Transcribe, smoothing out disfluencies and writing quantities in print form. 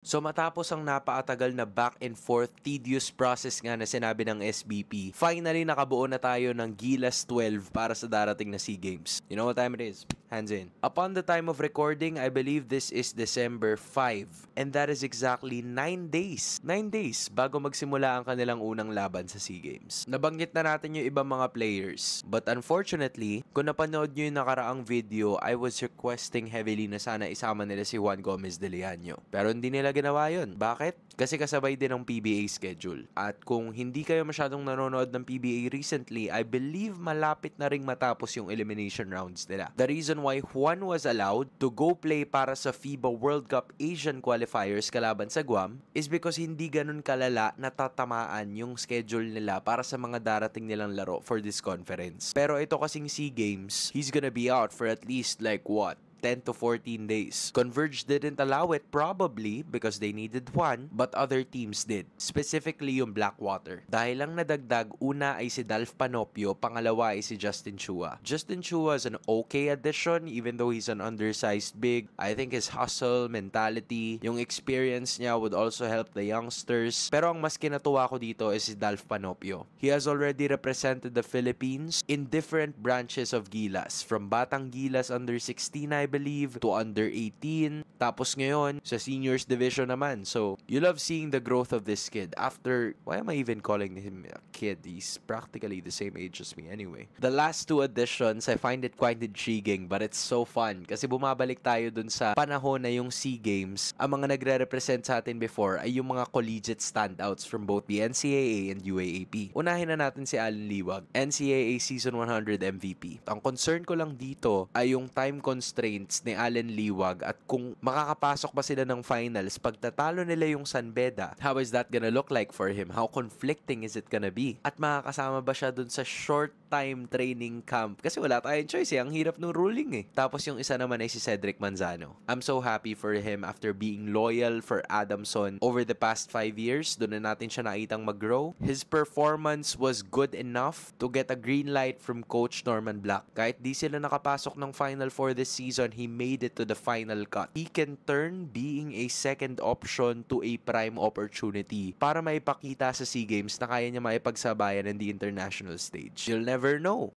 So matapos ang napakatagal na back and forth tedious process nga na sinabi ng SBP, finally nakabuo na tayo ng Gilas 12 para sa darating na SEA Games. You know what time it is? Hands in. Upon the time of recording, I believe this is December 5. And that is exactly 9 days. 9 days bago magsimula ang kanilang unang laban sa SEA Games. Nabanggit na natin yung ibang mga players. But unfortunately, kung napanood nyo yung nakaraang video, I was requesting heavily na sana isama nila si Juan Gomez de Leaño. Pero hindi nila ginawa yun. Bakit? Kasi kasabay din ang PBA schedule. At kung hindi kayo masyadong nanonood ng PBA recently, I believe malapit na ring matapos yung elimination rounds nila. The reason why Juan was allowed to go play para sa FIBA World Cup Asian qualifiers kalaban sa Guam is because hindi ganun kalala natatamaan yung schedule nila para sa mga darating nilang laro for this conference. Pero ito kasing SEA Games, he's gonna be out for at least like what? 10 to 14 days. Converge didn't allow it probably because they needed one, but other teams did. Specifically yung Blackwater. Dahil lang nadagdag, una ay si Dalf Panopio, pangalawa ay si Justin Chua. Justin Chua is an okay addition even though he's an undersized big. I think his hustle, mentality, yung experience niya would also help the youngsters. Pero ang mas kinatuwa ko dito is si Dalf Panopio. He has already represented the Philippines in different branches of Gilas. From Batang Gilas under 16, I believe, to under 18. Tapos ngayon, sa seniors division naman. So, you love seeing the growth of this kid. After, why am I even calling him a kid? He's practically the same age as me anyway. The last two additions, I find it quite intriguing, but it's so fun. Kasi bumabalik tayo dun sa panahon na yung SEA Games, ang mga nagre-represent sa atin before ay yung mga collegiate standouts from both the NCAA and UAAP. Unahin na natin si Allen Liwag, NCAA Season 100 MVP. Ang concern ko lang dito ay yung time constraint ni Allen Liwag at kung makakapasok ba sila ng finals pag tatalo nila yung San Beda, how is that gonna look like for him? How conflicting is it gonna be? At makakasama ba siya dun sa short time training camp? Kasi wala tayong choice eh. Ang hirap ng ruling eh. Tapos yung isa naman ay si Cedric Manzano. I'm so happy for him after being loyal for Adamson over the past 5 years. Doon na natin siya nakitang mag-grow. His performance was good enough to get a green light from Coach Norman Black. Kahit di sila nakapasok ng Final Four this season, he made it to the final cut. He can turn being a second option to a prime opportunity para maipakita sa SEA Games na kaya niya maipagsabayan in the international stage. You'll never know.